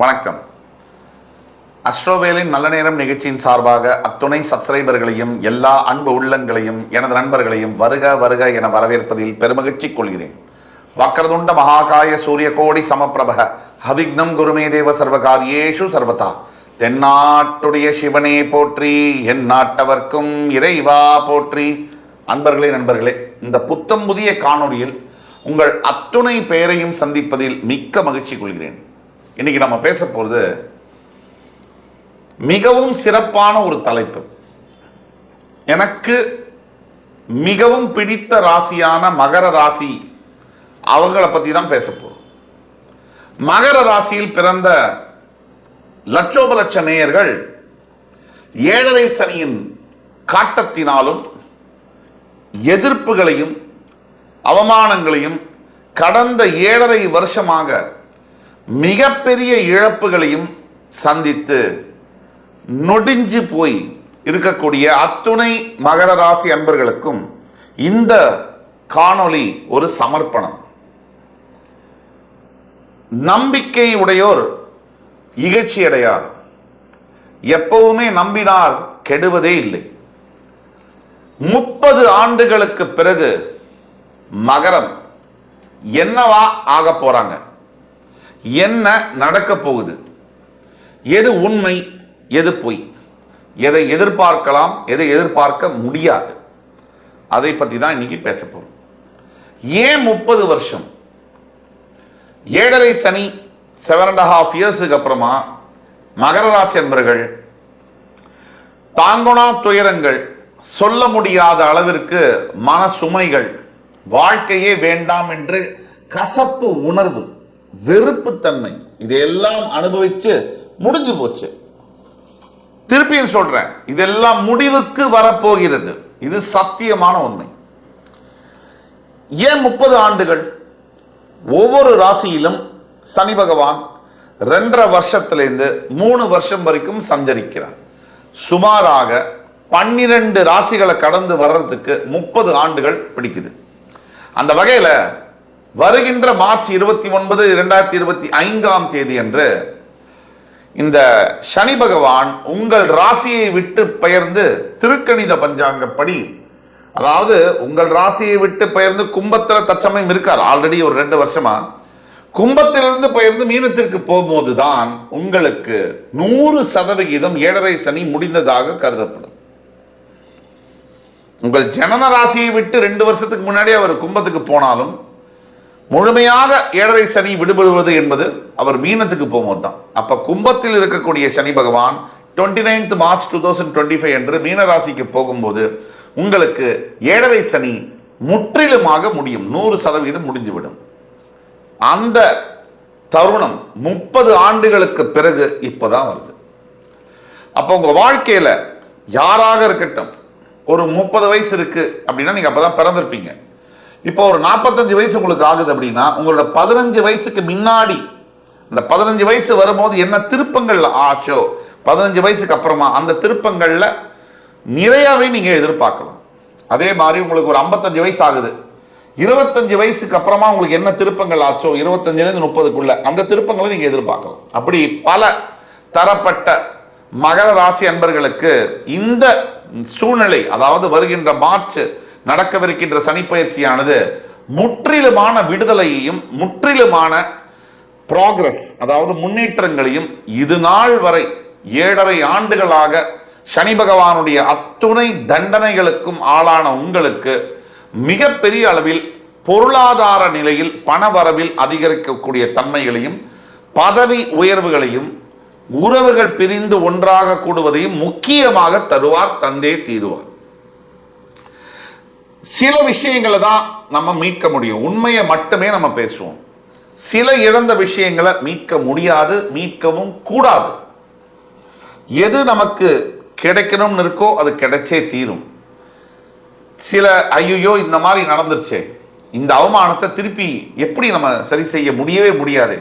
வணக்கம். அஸ்ட்ரோவேலின் நல்ல நேரம் நிகழ்ச்சியின் சார்பாக அத்துணை சப்ஸ்கிரைபர்களையும் எல்லா அன்பு உள்ளங்களையும் எனது நண்பர்களையும் வருக வருக என வரவேற்பதில் பெருமகிழ்ச்சி கொள்கிறேன். வக்ரதுண்ட மகாகாய சூரிய கோடி சமப்பிரபக அவிக்னம் குருமே தேவ சர்வகாரியேஷு சர்வதா. தென்னாட்டுடைய சிவனே போற்றி, என் நாட்டவர்க்கும் இறைவா போற்றி. அன்பர்களே, நண்பர்களே, இந்த புத்தம் புதிய காணொலியில் உங்கள் அத்துணை பெயரையும் சந்திப்பதில் மிக்க மகிழ்ச்சி கொள்கிறேன். இன்னைக்கு நம்ம பேச போறது மிகவும் சிறப்பான ஒரு தலைப்பு. எனக்கு மிகவும் பிடித்த ராசியான மகர ராசி, அவங்கள பத்தி தான் பேச போறோம். மகர ராசியில் பிறந்த லட்சோப லட்ச நேயர்கள் ஏழரை சனியின் காட்டத்தினாலும் எதிர்ப்புகளையும் அவமானங்களையும் கடந்த 7.5 வருஷமாக மிகப்பெரிய இழப்புகளையும் சந்தித்து நொடிஞ்சு போய் இருக்கக்கூடிய அத்துணை மகர ராசி அன்பர்களுக்கும் இந்த காணொளி ஒரு சமர்ப்பணம். நம்பிக்கை உடையோர் இகழ்ச்சி அடையார். எப்பவுமே நம்பினார் கெடுவதே இல்லை. 30 ஆண்டுகளுக்கு பிறகு மகரம் என்னவா ஆக போறாங்க, என்ன நடக்க போகுது, எது உண்மை எது பொய், எதை எதிர்பார்க்கலாம் எதை எதிர்பார்க்க முடியாது, அதை பத்தி தான் இன்னைக்கு பேச போறோம். ஏன் 30 வருஷம்? 7.5 சனி 7.5 இயர்ஸுக்கு அப்புறமா மகர ராசி அன்பர்கள் தாங்கொணா துயரங்கள், சொல்ல முடியாத அளவிற்கு மன சுமைகள், வாழ்க்கையே வேண்டாம் என்று கசப்பு உணர்வு, வெறுப்பு தன்மை, இதெல்லாம் அனுபவிச்சு முடிஞ்சு போச்சு. திருப்பியும் சொல்றேன், இதெல்லாம் முடிவுக்கு வரப்போகிறது. இது சத்தியமான உண்மை. ஏன் 30 ஆண்டுகள்? ஒவ்வொரு ராசியிலும் சனி பகவான் 2.5 வருஷத்திலிருந்து 3 வருஷம் வரைக்கும் சஞ்சரிக்கிறார். சுமாராக 12 ராசிகளை கடந்து வர்றதுக்கு 30 ஆண்டுகள் பிடிக்குது. அந்த வகையில வருகின்ற மார்ச் 29, 2025 அன்று இந்த சனி பகவான் உங்கள் ராசியை விட்டு பெயர்ந்து திருக்கணித பஞ்சாங்கப்படி, அதாவது உங்கள் ராசியை விட்டு பெயர்ந்து கும்பத்துல தற்சமயம் இருக்கார். ஆல்ரெடி ஒரு 2 வருஷமா கும்பத்திலிருந்து பெயர்ந்து மீனத்திற்கு போகும்போதுதான் உங்களுக்கு 100% 7.5 சனி முடிந்ததாக கருதப்படும். உங்கள் ஜனன ராசியை விட்டு 2 வருஷத்துக்கு முன்னாடி அவர் கும்பத்துக்கு போனாலும் முழுமையாக 7.5 சனி விடுபடுவது என்பது அவர் மீனத்துக்கு போகும்போது தான். அப்ப கும்பத்தில் இருக்கக்கூடிய சனி பகவான் 29th மார்ச் 2025 அன்று மீன ராசிக்கு போகும்போது உங்களுக்கு 7.5 சனி முற்றிலுமாக முடியும், 100% முடிஞ்சுவிடும். அந்த தருணம் 30 ஆண்டுகளுக்கு பிறகு இப்பதான் வருது. அப்ப உங்க வாழ்க்கையில யாராக இருக்கட்டும், ஒரு 30 வயசு இருக்கு அப்படின்னா நீங்க அப்பதான் பிறந்திருப்பீங்க. இப்போ ஒரு 45 வயசு உங்களுக்கு ஆகுது அப்படின்னா உங்களோட 15 வயசுக்கு முன்னாடி, இந்த 15 வயசு வரும்போது என்ன திருப்பங்கள் ஆச்சோ 15 வயசுக்கு அப்புறமா அந்த திருப்பங்கள்ல நிறையவே நீங்க எதிர்பார்க்கலாம். அதே மாதிரி உங்களுக்கு ஒரு 55 வயசு ஆகுது, 25 வயசுக்கு அப்புறமா உங்களுக்கு என்ன திருப்பங்கள் ஆச்சோ 25 30க்குள்ள அந்த திருப்பங்களை நீங்க எதிர்பார்க்கலாம். அப்படி பல தரப்பட்ட மகர ராசி அன்பர்களுக்கு இந்த சூழ்நிலை, அதாவது வருகின்ற மார்ச் நடக்கவிருக்கின்ற சனிப்பயிற்சியானது முற்றிலுமான விடுதலையையும் முற்றிலுமான ப்ராக்ரஸ், அதாவது முன்னேற்றங்களையும், இது நாள் வரை 7.5 ஆண்டுகளாக சனி பகவானுடைய அத்துணை தண்டனைகளுக்கும் ஆளான உங்களுக்கு மிகப்பெரிய அளவில் பொருளாதார நிலையில் பணவரவில் அதிகரிக்கக்கூடிய தன்மைகளையும், பதவி உயர்வுகளையும், உறவுகள் பிரிந்து ஒன்றாக கூடுவதையும் முக்கியமாக தருவார், தந்தே தீருவார். சில விஷயங்களை தான் நம்ம மீட்க முடியும், உண்மையை மட்டுமே நம்ம பேசுவோம். சில இழந்த விஷயங்களை மீட்க முடியாது, மீட்கவும் கூடாது. எது நமக்கு கிடைக்கணும்னு இருக்கோ அது கிடைச்சே தீரும். சில ஐயோ இந்த மாதிரி நடந்துருச்சே, இந்த அவமானத்தை திருப்பி எப்படி நம்ம சரி செய்ய முடியவே முடியாது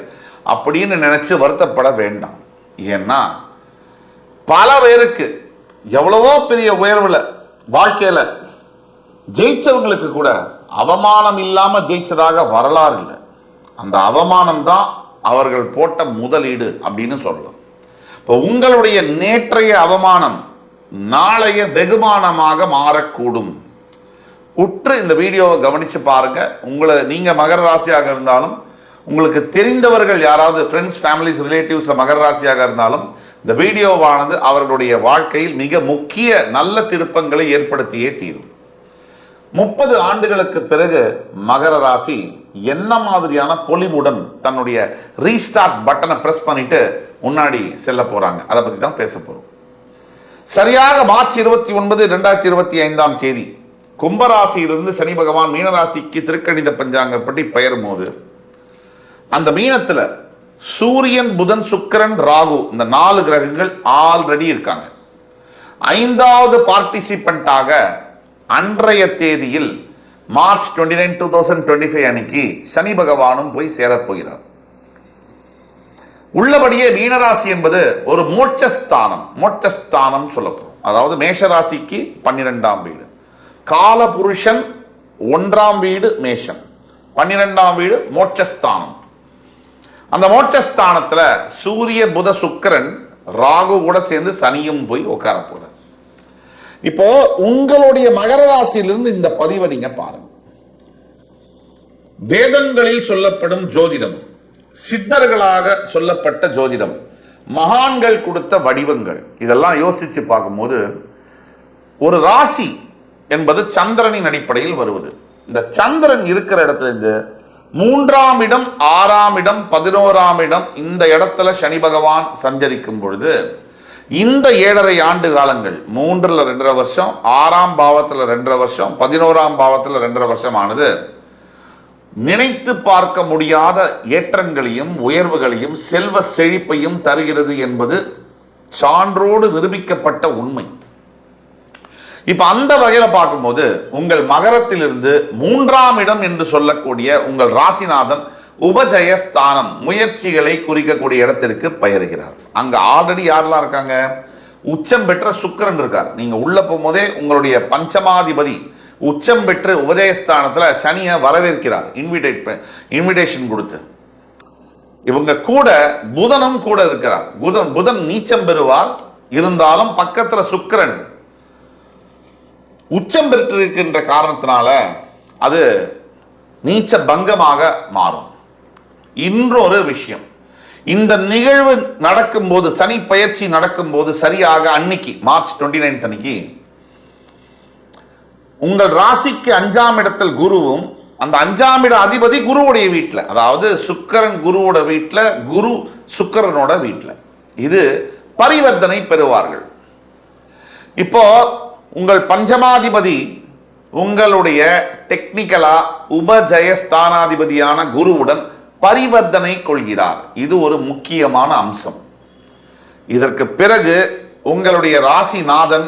அப்படின்னு நினைச்சு வருத்தப்பட வேண்டாம். ஏன்னா பல பேருக்கு எவ்வளவோ பெரிய உயர்வுல வாழ்க்கையில ஜெயிச்சவங்களுக்கு கூட அவமானம் இல்லாம ஜெயிச்சதாக வரலாறு இல்லை. அந்த அவமானம் தான் அவர்கள் போட்ட முதலீடு அப்படின்னு சொல்லலாம். இப்போ உங்களுடைய நேற்றைய அவமானம் நாளைய வெகுமானமாக மாறக்கூடும். உற்று இந்த வீடியோவை கவனிச்சு பாருங்க. நீங்க மகர ராசியாக இருந்தாலும், உங்களுக்கு தெரிந்தவர்கள் யாராவது ஃப்ரெண்ட்ஸ், ஃபேமிலிஸ், ரிலேட்டிவ்ஸ் மகர ராசியாக இருந்தாலும், இந்த வீடியோவானது அவர்களுடைய வாழ்க்கையில் மிக முக்கிய நல்ல திருப்பங்களை ஏற்படுத்தியே தீரும். 30 ஆண்டுகளுக்கு பிறகு மகர ராசி என்ன மாதிரியான பொலிவுடன் தன்னுடைய ரீஸ்டார்ட் பட்டனை பிரஸ் பண்ணிட்டு முன்னாடி செல்ல போறாங்க, அதை பத்தி தான் பேச போறோம். சரியாக மார்ச் 29, 2025 தேதி கும்பராசியிலிருந்து சனி பகவான் மீனராசிக்கு திருக்கணித பஞ்சாங்கப்படி பெயரும் போது, அந்த மீனத்துல சூரியன், புதன், சுக்கிரன், ராகு இந்த 4 கிரகங்கள் ஆல்ரெடி இருக்காங்க. 5வது பார்ட்டிசிபென்டாக அன்றைய தேதியில் மார்ச் 29, 2025 அன்னைக்கு சனி பகவானும் போய் சேரப்போகிறார். உள்ளபடியே மீனராசி என்பது ஒரு மோட்சஸ்தானம் சொல்லப்படும். அதாவது மேஷராசிக்கு 12ஆம் வீடு, காலபுருஷன் 1ஆம் வீடு மேஷம், 12ஆம் வீடு மோட்சஸ்தானம். அந்த மோட்சஸ்தானத்துல சூரிய, புத, சுக்கிரன், ராகு கூட சேர்ந்து சனியும் போய் உட்கார போறார். இப்போ உங்களுடைய மகர ராசியிலிருந்து இந்த பதிவை நீங்க பாருங்க. வேதங்களில் சொல்லப்படும் ஜோதிடம், சித்தர்களாக சொல்லப்பட்ட ஜோதிடம், மகான்கள் கொடுத்த வடிவங்கள், இதெல்லாம் யோசிச்சு பார்க்கும்போது ஒரு ராசி என்பது சந்திரனின் அடிப்படையில் வருவது. இந்த சந்திரன் இருக்கிற இடத்துல இருந்து 3ஆம் இடம், 6ஆம் இடம், 11ஆம் இடம், இந்த இடத்துல சனி பகவான் சஞ்சரிக்கும் பொழுது இந்த 7.5 ஆண்டு காலங்கள், 3ல் 2.5 வருஷம், 6ஆம் பாவத்தில் 2.5 வருஷம், 11ஆம் பாவத்தில் 2.5 வருஷம் ஆனது நினைத்து பார்க்க முடியாத ஏற்றங்களையும் உயர்வுகளையும் செல்வ செழிப்பையும் தருகிறது என்பது சான்றோடு நிரூபிக்கப்பட்ட உண்மை. இப்ப அந்த வகையில பார்க்கும்போது உங்கள் மகரத்திலிருந்து 3ஆம் இடம் என்று சொல்லக்கூடிய உங்கள் ராசிநாதன் உபஜயஸ்தானம், முயற்சிகளை குறிக்கக்கூடிய இடத்திற்கு பெயர்கிறார். அங்க ஆல்ரெடி யாரெல்லாம் இருக்காங்க? உச்சம் பெற்ற சுக்கிரன் இருக்கார். நீங்க உள்ள போகும்போதே உங்களுடைய பஞ்சமாதிபதி உச்சம் பெற்று உபஜயஸ்தானத்துல சனியை வரவேற்கிறார், இன்விடேஷன் கொடுத்து. இவங்க கூட புதனும் கூட இருக்கிறார். புதன் நீச்சம் பெறுவார், இருந்தாலும் பக்கத்துல சுக்கிரன் உச்சம் பெற்றிருக்கின்ற காரணத்தினால அது நீச்ச பங்கமாக மாறும். இன்னொரு விஷயம், இந்த நிகழ்வு நடக்கும்போது, சனி பயிற்சி நடக்கும்போது சரியாக அன்னைக்கு மார்ச் 29 அன்னைக்கு உங்கள் ராசிக்கு 5ஆம் இடத்தில் குருவும், அந்த 5ஆம் இட அதிபதி குருவுடைய வீட்டில், அதாவது சுக்கிரன் குருவோட வீட்டில், குரு சுக்கிரனோட வீட்டில், இது பரிவர்த்தனை பெறுவார்கள். இப்போ உங்கள் பஞ்சமாதிபதி உங்களுடைய டெக்னிக்கலா உபஜயஸ்தானாதிபதியான குருவுடன் பரிவர்த்தனை கொள்கிறார். இது ஒரு முக்கியமான அம்சம். இதற்கு பிறகு உங்களுடைய ராசிநாதன்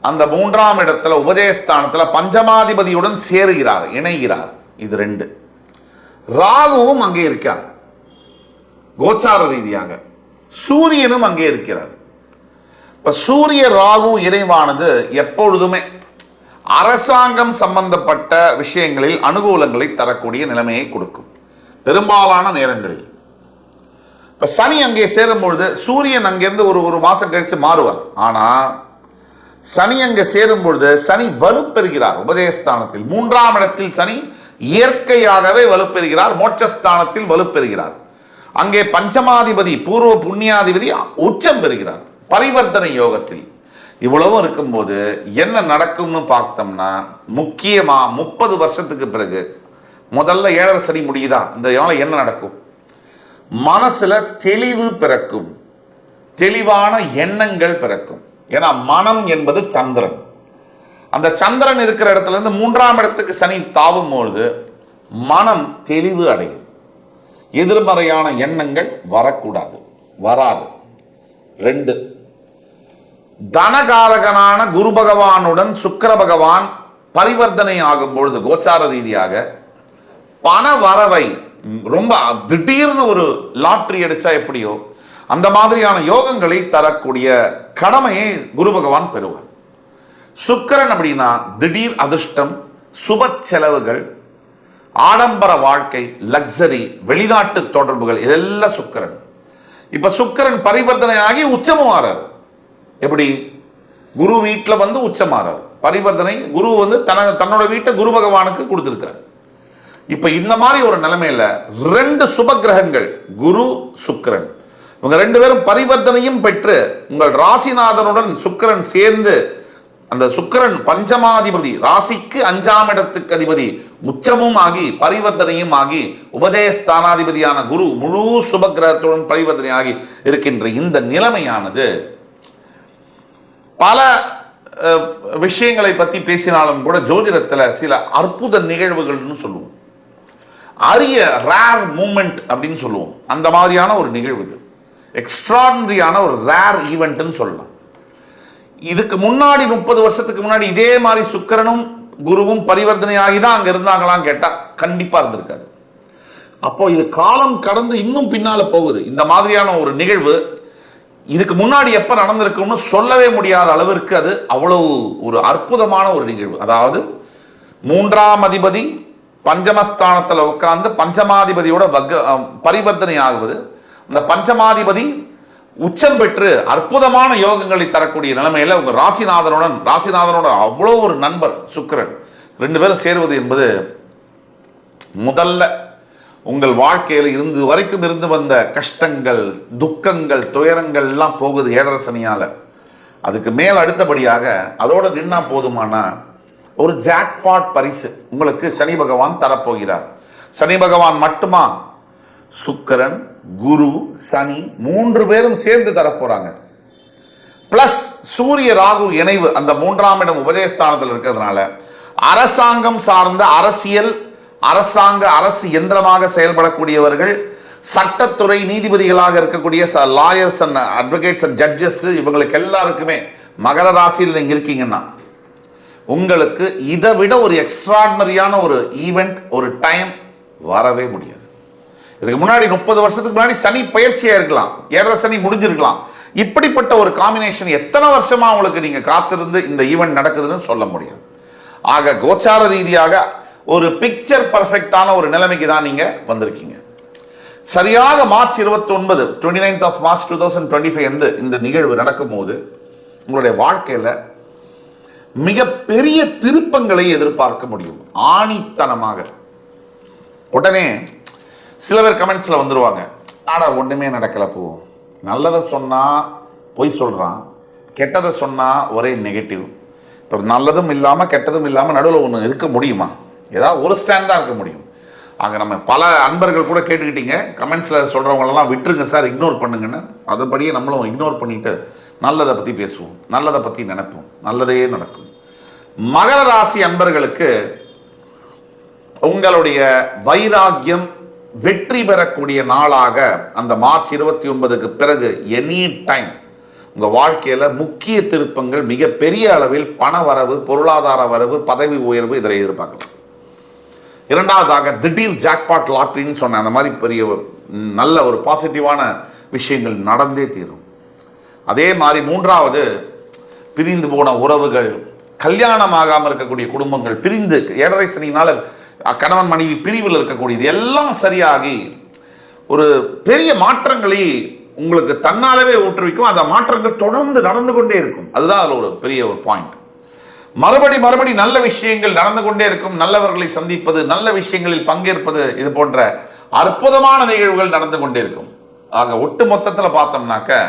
அந்த 3ஆம் இடத்துல உபஜயஸ்தானத்துல பஞ்சமாதிபதியுடன் சேருகிறார், இணைகிறார். இது 2. ராகுவும் அங்கே இருக்கார் கோச்சார ரீதியாக, சூரியனும் அங்கே இருக்கிறார். இப்ப சூரிய ராகு இணைவானது எப்பொழுதுமே அரசாங்கம் சம்பந்தப்பட்ட விஷயங்களில் அனுகூலங்களை தரக்கூடிய நிலைமையை கொடுக்கும் பெரும்பாலான நேரங்களில். இப்ப சனி அங்கே சேரும் பொழுது சூரியன் அங்கிருந்து ஒரு மாசம் கழிச்சு மாறுவார். ஆனா சனி அங்கே சேரும் பொழுது சனி வலுப்பெறுகிறார் உபஜயஸ்தானத்தில். 3ஆம் இடத்தில் சனி இயற்கையாகவே வலுப்பெறுகிறார், மோட்சஸ்தானத்தில் வலுப்பெறுகிறார். அங்கே பஞ்சமாதிபதி பூர்வ புண்ணியாதிபதி உச்சம் பெறுகிறார் பரிவர்த்தனை யோகத்தில். இவ்வளவும் இருக்கும்போது என்ன நடக்கும்னு பார்த்தோம்னா, முக்கியமா 30 வருஷத்துக்கு பிறகு முதல்ல 7.5 சனி முடியுதா, இந்த என்ன நடக்கும்? மனசுல தெளிவு பிறக்கும், தெளிவான எண்ணங்கள் பிறக்கும். ஏன்னா மனம் என்பது சந்திரன். அந்த சந்திரன் இருக்கிற இடத்துல இருந்து 3ஆம் இடத்துக்கு சனி தாவும் பொழுது மனம் தெளிவு அடையும். எதிர்மறையான எண்ணங்கள் வரக்கூடாது, வராது. 2, தனகாரகனான குரு பகவானுடன் சுக்கிர பகவான் பரிவர்த்தனை ஆகும் பொழுது கோச்சார ரீதியாக பண வரவை ரொம்ப திடீர்னு ஒரு லாட்டரி அடிச்சா எப்படியோ அந்த மாதிரியான யோகங்களை தரக்கூடிய கடமையை குரு பகவான் பெறுவார். சுக்கிரன் அப்படின்னா திடீர் அதிர்ஷ்டம், சுப செலவுகள், ஆடம்பர வாழ்க்கை, லக்ஸரி, வெளிநாட்டு தொடர்புகள், இதெல்லாம் சுக்கிரன். இப்ப சுக்கிரன் பரிவர்த்தனை ஆகி உச்சமும் ஆறாரு. எப்படி? குரு வீட்டில் வந்து உச்சமாறாரு. பரிவர்த்தனை குரு வந்து தன்னோட வீட்டை குரு பகவானுக்கு கொடுத்திருக்காரு. இப்ப இந்த மாதிரி ஒரு நிலைமையில 2 சுப கிரகங்கள் குரு சுக்கிரன் இவங்க 2 பேரும் பரிவர்த்தனையும் பெற்று உங்கள் ராசிநாதனுடன் சுக்கிரன் சேர்ந்து, அந்த சுக்கிரன் பஞ்சமாதிபதி, ராசிக்கு 5ஆம் இடத்துக்கு அதிபதி, உச்சமும் ஆகி பரிவர்த்தனையும் ஆகி உபஜயஸ்தானாதிபதியான குரு முழு சுப கிரகத்துடன் பரிவர்த்தனை ஆகி இருக்கின்ற இந்த நிலைமையானது பல விஷயங்களை பத்தி பேசினாலும் கூட ஜோதிடத்தில் சில அற்புத நிகழ்வுகள்னு சொல்லுவோம். அரிய ரேர் மூமெண்ட் அப்படின்னு சொல்லுவோம். அந்த மாதிரியான ஒரு நிகழ்வு இது. எக்ஸ்ட்ராடினரியான ஒரு ரேர் ஈவெண்ட்னு சொல்லலாம். இதுக்கு முன்னாடி 30 வருஷத்துக்கு முன்னாடி இதே மாதிரி சுக்கிரனும் குருவும் பரிவர்த்தனை ஆகி தான் அங்க இருந்தாங்களான்னு கேட்டா கண்டிப்பா இருந்திருக்காது. அப்போ இது காலம் கடந்து இன்னும் பின்னால போகுது. இந்த மாதிரியான ஒரு நிகழ்வு இதுக்கு முன்னாடி எப்ப நடந்திருக்கும்னு சொல்லவே முடியாத அளவிற்கு அது அவ்வளவு ஒரு அற்புதமான ஒரு நிகழ்வு. அதாவது 3ஆம் அதிபதி பஞ்சமஸ்தானத்தில் உட்கார்ந்து பஞ்சமாதிபதியோட பரிவர்த்தனை ஆகுவது, அந்த பஞ்சமாதிபதி உச்சம் பெற்று அற்புதமான யோகங்களை தரக்கூடிய நிலைமையில உங்க ராசிநாதனோட அவ்வளோ ஒரு நண்பர் சுக்கிரன் 2 பேரும் சேருவது என்பது முதல்ல உங்கள் வாழ்க்கையில் இருந்து வந்த கஷ்டங்கள், துக்கங்கள், துயரங்கள் எல்லாம் போகுது ஏழரை சனியால. அதுக்கு மேல் அடுத்தபடியாக அதோட நின்னா போதுமான ஒரு ஜாக்பாட் பரிசு உங்களுக்கு சனி பகவான் தரப்போகிறார். சனி பகவான் மட்டுமா, சுக்கிரன், குரு, சனி 3 பேரும் சேர்ந்து தரப்போறாங்க. பிளஸ் சூரிய ராகு இணைவு அந்த 3ஆம் இடம் உபஜயஸ்தானத்தில் இருக்கிறதுனால அரசாங்கம் சார்ந்த அரசு எந்திரமாக செயல்படக்கூடியவர்கள், சட்டத்துறை நீதிபதிகளாக இருக்கக்கூடிய lawyers and advocates and judges, இவங்களுக்கு எல்லாருக்குமே மகர ராசியில் நீங்க இருக்கீங்கன்னா உங்களுக்கு இதை விட ஒரு எக்ஸ்ட்ராடினரியான ஒரு ஈவெண்ட், ஒரு டைம் வரவே முடியாது. இதுக்கு முன்னாடி 30 வருஷத்துக்கு முன்னாடி சனி பயிற்சியா இருக்கலாம், 7 சனி முடிஞ்சிருக்கலாம். இப்படிப்பட்ட ஒரு காம்பினேஷன் எத்தனை வருஷமா உங்களுக்கு நீங்க காத்திருந்து இந்த ஈவெண்ட் நடக்குதுன்னு சொல்ல முடியாது. ஆக கோச்சார ரீதியாக ஒரு பிக்சர் பர்ஃபெக்டான ஒரு நிலைமைக்கு தான் நீங்க வந்திருக்கீங்க. சரியாக மார்ச் 29 29th of March 2025 இந்த நிகழ்வு நடக்கும் போது உங்களுடைய வாழ்க்கையில மிகப்பெரிய திருப்பங்களை எதிர்பார்க்க முடியும். ஆணித்தனமாக உடனே சில பேர் கமெண்ட்ஸ்ல வந்துருவாங்க, ஆனா ஒண்ணுமே நடக்கல, போ நல்லதை சொன்னா பொய் சொல்றான், கெட்டதை சொன்னா ஒரே நெகட்டிவ். இப்போ நல்லதும் இல்லாம கெட்டதும் இல்லாம நடுவில் ஒன்று இருக்க முடியுமா? ஏதாவது ஒரு ஸ்டாண்ட் தான் இருக்க முடியும். அங்கே நம்ம பல அன்பர்கள் கூட கேட்டுக்கிட்டீங்க, கமெண்ட்ஸில் சொல்கிறவங்களெல்லாம் விட்டுருங்க சார், இக்னோர் பண்ணுங்கன்னு. அதுபடியே நம்மளும் இக்னோர் பண்ணிட்டு நல்லதை பற்றி பேசுவோம், நல்லதை பற்றி நினைப்போம், நல்லதே நடக்கும். மகர ராசி அன்பர்களுக்கு உங்களுடைய வைராக்கியம் வெற்றி பெறக்கூடிய நாளாக அந்த மார்ச் 29க்கு பிறகு எனி டைம் உங்க வாழ்க்கையில முக்கிய திருப்பங்கள், மிகப்பெரிய அளவில் பண வரவு, பொருளாதார வரவு, பதவி உயர்வு இதை எதிர்பார்க்கலாம். இரண்டாவதாக திடீர் ஜாக்பாட் லாட்டரின்னு சொன்ன அந்த மாதிரி பெரிய நல்ல ஒரு பாசிட்டிவான விஷயங்கள் நடந்தே தீரும். அதே மாதிரி மூன்றாவது, பிரிந்து போன உறவுகள், கல்யாணமாகாமல் இருக்கக்கூடிய குடும்பங்கள், பிரிந்து 7.5 சனியினால கணவன் மனைவி பிரிவில் இருக்கக்கூடியது எல்லாம் சரியாகி ஒரு பெரிய மாற்றங்களை உங்களுக்கு தன்னாலவே ஊற்றுவிக்கும். அந்த மாற்றங்கள் தொடர்ந்து நடந்து கொண்டே இருக்கும். அதுதான் அதில் ஒரு பெரிய ஒரு பாயிண்ட். மறுபடி நல்ல விஷயங்கள் நடந்து கொண்டே இருக்கும். நல்லவர்களை சந்திப்பது, நல்ல விஷயங்களில் பங்கேற்பது, இது போன்ற அற்புதமான நிகழ்வுகள் நடந்து கொண்டே இருக்கும். ஆக ஒட்டு மொத்தத்தில் பார்த்தோம்னாக்க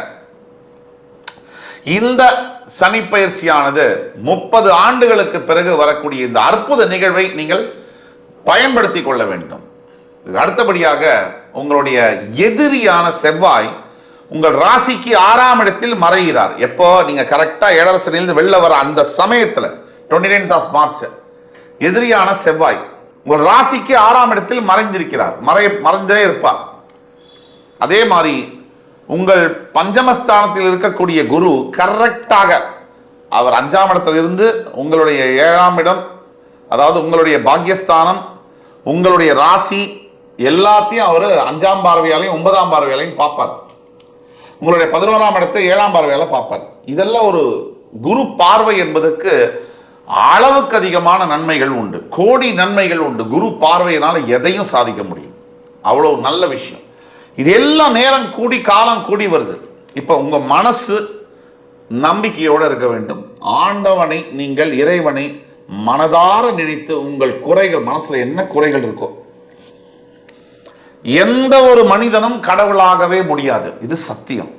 இந்த சனி பயிற்சியானது 30 ஆண்டுகளுக்கு பிறகு வரக்கூடிய இந்த அற்புத நிகழ்வை நீங்கள் பயன்படுத்தி கொள்ள வேண்டும். அடுத்தபடியாக உங்களுடைய எதிரியான செவ்வாய் உங்கள் ராசிக்கு 6ஆம் இடத்தில் மறைகிறார். எப்போ நீங்க கரெக்டா 7.5 சனியிலிருந்து வெளில வர அந்த சமயத்தில் 29th of March எதிரியான செவ்வாய் உங்கள் ராசிக்கு 6ஆம் இடத்தில் மறைந்திருக்கிறார், மறைந்தே இருப்பார். அதே மாதிரி உங்கள் பஞ்சமஸ்தானத்தில் இருக்கக்கூடிய குரு கரெக்டாக அவர் 5ஆம் இடத்தில் இருந்து உங்களுடைய 7ஆம் இடம், அதாவது உங்களுடைய பாக்யஸ்தானம், உங்களுடைய ராசி எல்லாத்தையும் அவர் 5ஆம் பார்வையாலையும் 9ஆம் பார்வையாலையும் பார்ப்பார். உங்களுடைய 11ஆம் இடத்தை 7ஆம் பார்வையால பார்ப்பார். இதெல்லாம் ஒரு குரு பார்வை என்பதற்கு அளவுக்கு அதிகமான நன்மைகள் உண்டு, கோடி நன்மைகள் உண்டு. குரு பார்வையினால எதையும் சாதிக்க முடியும். அவ்வளவு நல்ல விஷயம். இது எல்லாம் நேரம் கூடி காலம் கூடி வருது. இப்ப உங்க மனசு நம்பிக்கையோடு இருக்க வேண்டும். ஆண்டவனை, நீங்கள் இறைவனை மனதார நினைத்து உங்கள் குறைகள், மனசுல என்ன குறைகள் இருக்கோ, எந்த ஒரு மனிதனும் கடவுளாகவே முடியாது. இது சத்தியம்.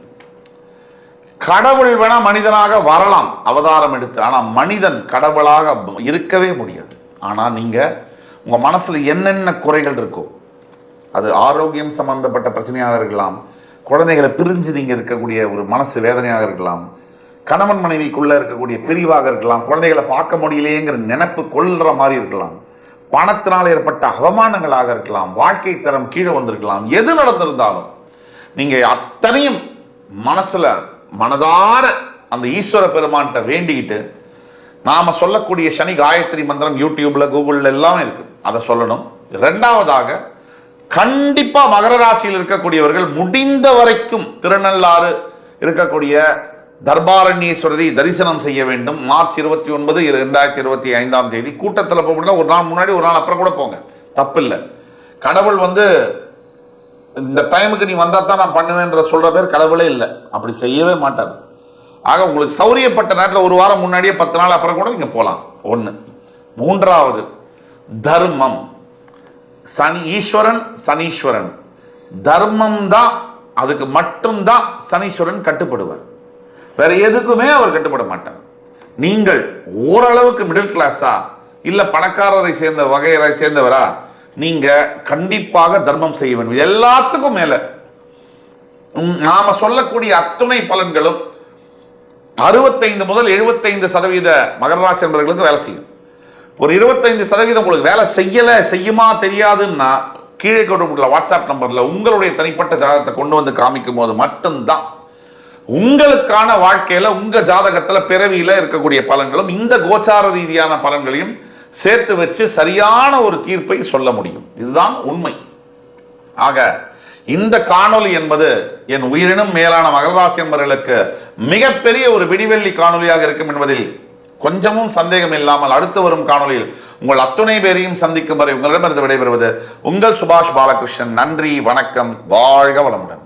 கடவுள் வேணா மனிதனாக வரலாம் அவதாரம் எடுத்து, ஆனா மனிதன் கடவுளாக இருக்கவே முடியாது. ஆனா நீங்க உங்க மனசுல என்னென்ன குறைகள் இருக்கோ, அது ஆரோக்கியம் சம்பந்தப்பட்ட பிரச்சனையாக இருக்கலாம், குழந்தைகளை பிரிஞ்சு நீங்க இருக்கக்கூடிய ஒரு மனசு வேதனையாக இருக்கலாம், கணவன் மனைவிக்குள்ள இருக்கக்கூடிய பிரிவாக இருக்கலாம், குழந்தைகளை பார்க்க முடியலையேங்கிற நினைப்பு கொள்ற மாதிரி இருக்கலாம், பணத்தினால் ஏற்பட்ட அவமானங்களாக இருக்கலாம், வாழ்க்கை தரம் கீழே வந்திருக்கலாம். எது நடந்திருந்தாலும் நீங்க அத்தனையும் மனசுல மனதார அந்த ஈஸ்வர பெருமான்கிட்ட வேண்டிக்கிட்டு, நாம சொல்லக்கூடிய சனி காயத்ரி மந்திரம் யூடியூப்ல கூகுள்ல எல்லாம் இருக்கு, அதை சொல்லணும். இரண்டாவதாக, கண்டிப்பா மகர ராசியில் இருக்கக்கூடியவர்கள் முடிந்த வரைக்கும் திருநள்ளாறு இருக்கக்கூடிய தர்பாரண்யேஸ்வரரை தரிசனம் செய்ய வேண்டும். மார்ச் 29, 2025 கூட்டத்தில் போக முடியல, ஒரு நாள் முன்னாடி ஒரு நாள் அப்புறம் கூட போங்க, தப்பு இல்லை. கடவுள் இந்த டைமுக்கு நீ வந்தா தான் நான் பண்ணுவேன்ற சொல்ற பேர் கடவுளே இல்லை, அப்படி செய்யவே மாட்டார். ஆக உங்களுக்கு சௌரியப்பட்ட நேரத்தில் ஒரு வாரம் முன்னாடியே 10 நாள் அப்புறம் கூட நீங்க போலாம். ஒண்ணு. மூன்றாவது, தர்மம். ஈஸ்வரன் சனீஸ்வரன், தர்மம் தான், அதுக்கு மட்டும்தான் சனீஸ்வரன் கட்டுப்படுவார், வேற எதுக்குமே அவர் கட்டுப்பட மாட்டார். நீங்கள் ஓரளவுக்கு மிடில் கிளாஸா இல்ல பணக்காரரை சேர்ந்த வகையரை சேர்ந்தவரா, நீங்க கண்டிப்பாக தர்மம் செய்ய வேண்டும். எல்லாத்துக்கும் மேல நாம சொல்லக்கூடிய அத்துணை பலன்களும் 65 முதல் 75% மகர ராசி என்பவர்களுக்கு வேலை செய்யும். ஒரு 25% உங்களுக்கு வேலை செய்யுமா தெரியாதுன்னா, கீழே கொடுக்கப்பட்டுள்ள வாட்ஸ்அப் நம்பர்ல உங்களுடைய தனிப்பட்ட ஜாதகத்தை கொண்டு வந்து காமிக்கும் போது மட்டும்தான் உங்களுக்கான வாழ்க்கையில, உங்க ஜாதகத்துல பிறவியில இருக்கக்கூடிய பலன்களும் இந்த கோச்சார ரீதியான பலன்களையும் சேர்த்து வச்சு சரியான ஒரு தீர்ப்பை சொல்ல முடியும். இதுதான் உண்மை. ஆக இந்த காணொலி என்பது என் உயிரினும் மேலான மகர ராசி என்பவர்களுக்கு மிகப்பெரிய ஒரு விடிவெள்ளி காணொலியாக இருக்கும் என்பதில் கொஞ்சமும் சந்தேகம் இல்லாமல், அடுத்து வரும் காணொலியில் உங்கள் அத்துணை பேரையும் சந்திக்கும் வரை உங்களிடமிருந்து விடைபெறுவது உங்கள் சுபாஷ் பாலகிருஷ்ணன். நன்றி, வணக்கம், வாழ்க வளமுடன்.